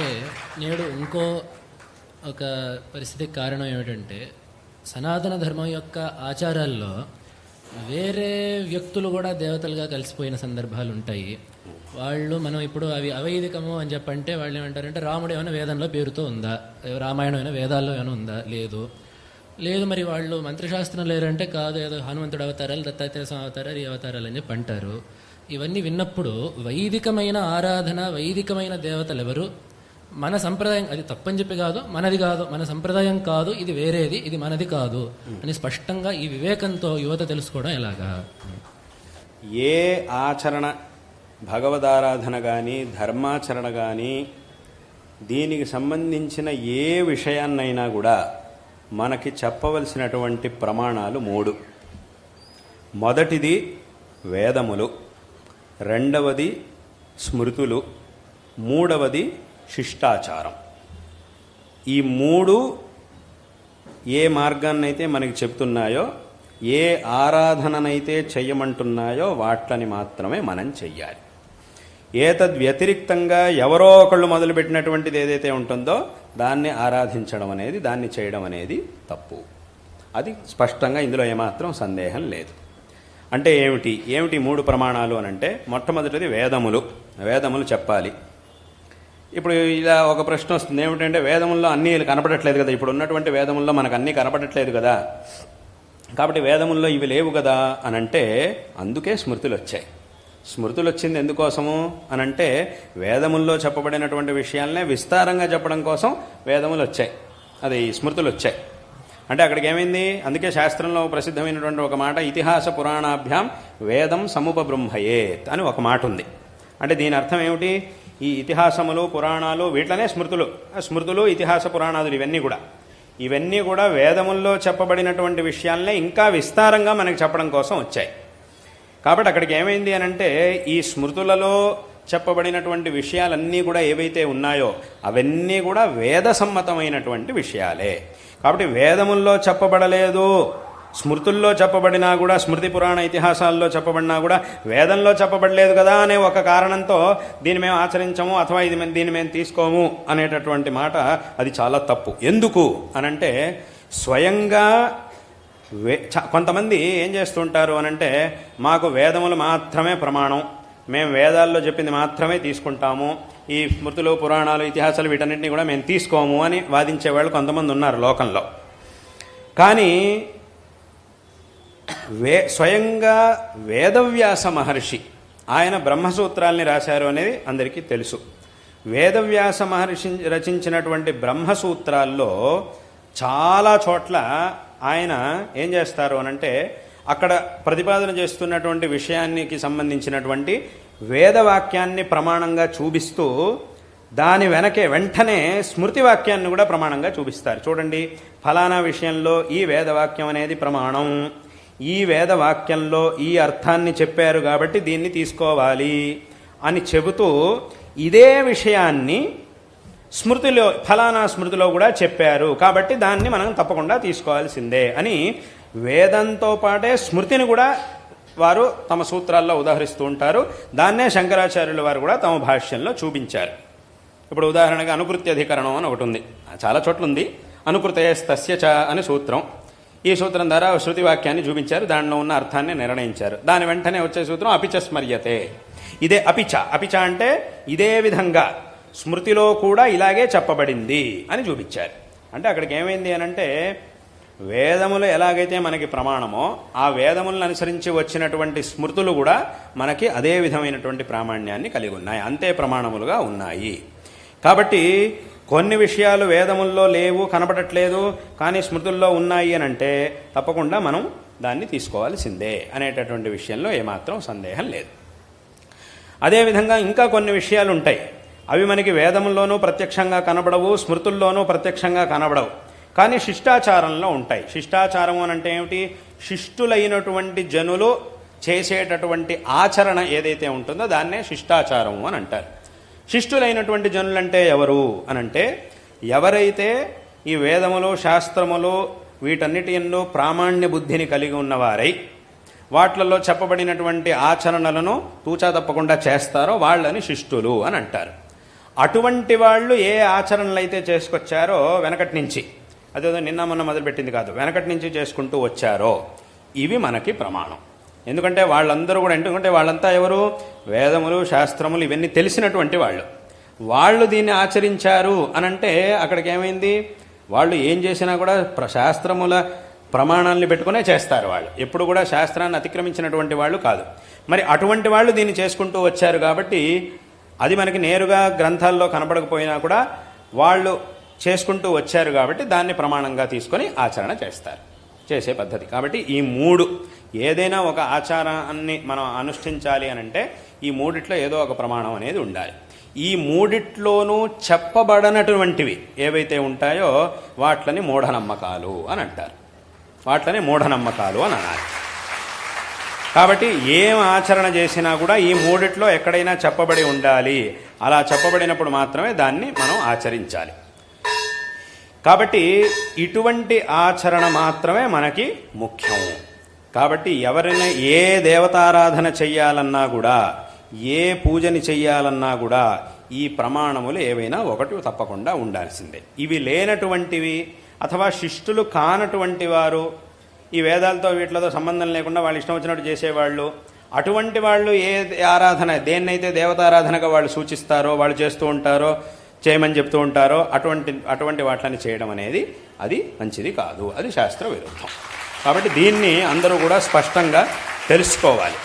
అయితే నేడు ఇంకో ఒక పరిస్థితికి కారణం ఏమిటంటే సనాతన ధర్మం యొక్క ఆచారాల్లో వేరే వ్యక్తులు కూడా దేవతలుగా కలిసిపోయిన సందర్భాలు ఉంటాయి. వాళ్ళు మనం ఇప్పుడు అవి అవైదికము అని చెప్పంటే వాళ్ళు ఏమంటారంటే రాముడు ఏమైనా వేదంలో పేరుతో ఉందా, రామాయణం అయినా వేదాల్లో ఏమైనా ఉందా, లేదు మరి వాళ్ళు మంత్రశాస్త్రం లేరంటే కాదు, ఏదో హనుమంతుడు అవతారాలు, దత్తాత్రేయ స్వామి అవతారాలు, ఈ అవతారాలు అని చెప్పి అంటారు. ఇవన్నీ విన్నప్పుడు వైదికమైన ఆరాధన, వైదికమైన దేవతలు ఎవరు, మన సంప్రదాయం అది తప్పని చెప్పి కాదు, మనది కాదు, మన సంప్రదాయం కాదు, ఇది వేరేది, ఇది మనది కాదు అని స్పష్టంగా ఈ వివేకంతో యువత తెలుసుకోవడం ఎలాగా? ఏ ఆచరణ, భగవదారాధన కానీ ధర్మాచరణ కానీ దీనికి సంబంధించిన ఏ విషయాన్నైనా కూడా మనకి చెప్పవలసినటువంటి ప్రమాణాలు 3. మొదటిది వేదములు, రెండవది స్మృతులు, మూడవది శిష్టాచారం. ఈ 3 ఏ మార్గాన్నైతే మనకి చెప్తున్నాయో, ఏ ఆరాధననైతే చెయ్యమంటున్నాయో వాట్లని మాత్రమే మనం చెయ్యాలి. ఏతద్వ్యతిరిక్తంగా ఎవరో ఒకళ్ళు మొదలుపెట్టినటువంటిది ఏదైతే ఉంటుందో దాన్ని ఆరాధించడం అనేది, దాన్ని చేయడం అనేది తప్పు. అది స్పష్టంగా ఇందులో ఏమాత్రం సందేహం లేదు. అంటే ఏమిటి 3 ప్రమాణాలు అనంటే, మొట్టమొదటిది వేదములు చెప్పాలి. ఇప్పుడు ఇలా ఒక ప్రశ్న వస్తుంది, ఏమిటంటే వేదముల్లో అన్నీ కనపడట్లేదు కదా, ఇప్పుడు ఉన్నటువంటి వేదముల్లో మనకు అన్నీ కనపడట్లేదు కదా, కాబట్టి వేదముల్లో ఇవి లేవు కదా అనంటే అందుకే స్మృతులు వచ్చాయి. స్మృతులు వచ్చింది ఎందుకోసము అనంటే వేదముల్లో చెప్పబడినటువంటి విషయాలనే విస్తారంగా చెప్పడం కోసం వేదములు వచ్చాయి, అది స్మృతులు వచ్చాయి. అంటే అక్కడికి ఏమైంది, అందుకే శాస్త్రంలో ప్రసిద్ధమైనటువంటి ఒక మాట, ఇతిహాస పురాణాభ్యాం వేదం సముపబృంహయేత్ అని ఒక మాట ఉంది. అంటే దీని అర్థం ఏమిటి, ఈ ఇతిహాసములు పురాణాలు వీటిలోనే స్మృతులు ఇతిహాస పురాణాదులు ఇవన్నీ కూడా వేదముల్లో చెప్పబడినటువంటి విషయాలనే ఇంకా విస్తారంగా మనకి చెప్పడం కోసం వచ్చాయి. కాబట్టి అక్కడికి ఏమైంది అనంటే ఈ స్మృతులలో చెప్పబడినటువంటి విషయాలన్నీ కూడా ఏవైతే ఉన్నాయో అవన్నీ కూడా వేద సమ్మతమైనటువంటి విషయాలే. కాబట్టి వేదముల్లో చెప్పబడలేదు, స్మృతుల్లో చెప్పబడినా కూడా, స్మృతి పురాణ ఇతిహాసాల్లో చెప్పబడినా కూడా వేదంలో చెప్పబడలేదు కదా అనే ఒక కారణంతో దీన్ని మేము ఆచరించము అథవా దీన్ని మేము తీసుకోము అనేటటువంటి మాట అది చాలా తప్పు. ఎందుకు అనంటే స్వయంగా కొంతమంది ఏం చేస్తుంటారు అనంటే, మాకు వేదములు మాత్రమే ప్రమాణం, మేము వేదాల్లో చెప్పింది మాత్రమే తీసుకుంటాము, ఈ స్మృతులు పురాణాలు ఇతిహాసాలు వీటన్నిటిని కూడా మేము తీసుకోము అని వాదించేవాళ్ళు కొంతమంది ఉన్నారు లోకంలో. కానీ స్వయంగా వేదవ్యాస మహర్షి ఆయన బ్రహ్మసూత్రాల్ని రాశారు అనేది అందరికీ తెలుసు. వేదవ్యాస మహర్షి రచించినటువంటి బ్రహ్మసూత్రాల్లో చాలా చోట్ల ఆయన ఏం చేస్తారు అనంటే, అక్కడ ప్రతిపాదన చేస్తున్నటువంటి విషయానికి సంబంధించినటువంటి వేదవాక్యాన్ని ప్రమాణంగా చూపిస్తూ దాని వెంటనే స్మృతి వాక్యాన్ని కూడా ప్రమాణంగా చూపిస్తారు. చూడండి, ఫలానా విషయంలో ఈ వేదవాక్యం అనేది ప్రమాణం, ఈ వేదవాక్యంలో ఈ అర్థాన్ని చెప్పారు కాబట్టి దీన్ని తీసుకోవాలి అని చెబుతూ ఇదే విషయాన్ని స్మృతిలో, ఫలానా స్మృతిలో కూడా చెప్పారు కాబట్టి దాన్ని మనం తప్పకుండా తీసుకోవాల్సిందే అని వేదంతో పాటే స్మృతిని కూడా వారు తమ సూత్రాల్లో ఉదాహరిస్తూ ఉంటారు. దాన్నే శంకరాచార్యుల వారు కూడా తమ భాష్యంలో చూపించారు. ఇప్పుడు ఉదాహరణగా అనుకృత్యధికరణం అని ఒకటి ఉంది, చాలా చోట్ల ఉంది. అనుకృతయస్తస్య చ అని సూత్రం. ఈ సూత్రం ద్వారా శృతి వాక్యాన్ని చూపించారు, దానిలో ఉన్న అర్థాన్ని నిర్ణయించారు. దాని వెంటనే వచ్చే సూత్రం అపిచ స్మర్యతే. ఇదే అపిచ అంటే ఇదే విధంగా స్మృతిలో కూడా ఇలాగే చెప్పబడింది అని చూపించారు. అంటే అక్కడికి ఏమైంది అనంటే, వేదములు ఎలాగైతే మనకి ప్రమాణమో ఆ వేదములను అనుసరించి వచ్చినటువంటి స్మృతులు కూడా మనకి అదే విధమైనటువంటి ప్రామాణ్యాన్ని కలిగి ఉన్నాయి, అంతే ప్రమాణములుగా ఉన్నాయి. కాబట్టి కొన్ని విషయాలు వేదముల్లో లేవు, కనపడట్లేదు, కానీ స్మృతుల్లో ఉన్నాయి అని అంటే తప్పకుండా మనం దాన్ని తీసుకోవాల్సిందే అనేటటువంటి విషయంలో ఏమాత్రం సందేహం లేదు. అదేవిధంగా ఇంకా కొన్ని విషయాలు ఉంటాయి, అవి మనకి వేదముల్లోనూ ప్రత్యక్షంగా కనబడవు, స్మృతుల్లోనూ ప్రత్యక్షంగా కనబడవు, కానీ శిష్టాచారంలో ఉంటాయి. శిష్టాచారం అని అంటే ఏమిటి, శిష్టులైనటువంటి జనులు చేసేటటువంటి ఆచరణ ఏదైతే ఉంటుందో దాన్నే శిష్టాచారము అని అంటారు. శిష్టులైనటువంటి జనులంటే ఎవరు అనంటే, ఎవరైతే ఈ వేదములు శాస్త్రములు వీటన్నిటి యందు ప్రామాణ్య బుద్ధిని కలిగి ఉన్నవారై వాట్లలో చెప్పబడినటువంటి ఆచరణలను తూచా తప్పకుండా చేస్తారో వాళ్ళని శిష్టులు అని అంటారు. అటువంటి వాళ్ళు ఏ ఆచరణలు అయితే చేసుకొచ్చారో వెనకటి నుంచి, అదేదో నిన్న మొన్న మొదలుపెట్టింది కాదు, వెనకటి నుంచి చేసుకుంటూ వచ్చారో ఇవి మనకి ప్రమాణం. ఎందుకంటే వాళ్ళందరూ కూడా, ఎందుకంటే వాళ్ళంతా ఎవరు? వేదములు, శాస్త్రములు ఇవన్నీ తెలిసినటువంటి వాళ్ళు దీన్ని ఆచరించారు అనంటే అక్కడికి ఏమైంది? వాళ్ళు ఏం చేసినా కూడా శాస్త్రముల ప్రమాణాలని పెట్టుకునే చేస్తారు. వాళ్ళు ఎప్పుడు కూడా శాస్త్రాన్ని అతిక్రమించినటువంటి వాళ్ళు కాదు. మరి అటువంటి వాళ్ళు దీన్ని చేసుకుంటూ వచ్చారు కాబట్టి అది మనకి నేరుగా గ్రంథాల్లో కనపడకపోయినా కూడా వాళ్ళు చేసుకుంటూ వచ్చారు కాబట్టి దాన్ని ప్రమాణంగా తీసుకొని ఆచరణ చేసే పద్ధతి. కాబట్టి ఈ మూడు, ఏదైనా ఒక ఆచారాన్ని మనం అనుష్ఠించాలి అనంటే ఈ మూడిట్లో ఏదో ఒక ప్రమాణం అనేది ఉండాలి. ఈ మూడిట్లోనూ చెప్పబడనటువంటివి ఏవైతే ఉంటాయో వాట్లని మూఢనమ్మకాలు అని అంటారు. వాట్లని మూఢనమ్మకాలు అని అనాలి. కాబట్టి ఏం ఆచరణ చేసినా కూడా ఈ మూడిట్లో ఎక్కడైనా చెప్పబడి ఉండాలి. అలా చెప్పబడినప్పుడు మాత్రమే దాన్ని మనం ఆచరించాలి. కాబట్టి ఇటువంటి ఆచరణ మాత్రమే మనకి ముఖ్యం. కాబట్టి ఎవరైనా ఏ దేవతారాధన చెయ్యాలన్నా కూడా, ఏ పూజని చెయ్యాలన్నా కూడా ఈ ప్రమాణములు ఏవైనా ఒకటి తప్పకుండా ఉండాల్సిందే. ఇవి లేనటువంటివి అథవా శిష్టులు కానటువంటి వారు, ఈ వేదాలతో వీటితో సంబంధం లేకుండా వాళ్ళు ఇష్టం వచ్చినట్టు చేసేవాళ్ళు, అటువంటి వాళ్ళు ఏ ఆరాధన, దేన్నైతే దేవతారాధనగా వాళ్ళు సూచిస్తారో, వాళ్ళు చేస్తూ ఉంటారో, చేయమని చెప్తూ ఉంటారో అటువంటి వాటిని చేయడం అనేది అది మంచిది కాదు. అది శాస్త్ర విరుద్ధం. కాబట్టి దీన్ని అందరూ కూడా స్పష్టంగా తెలుసుకోవాలి.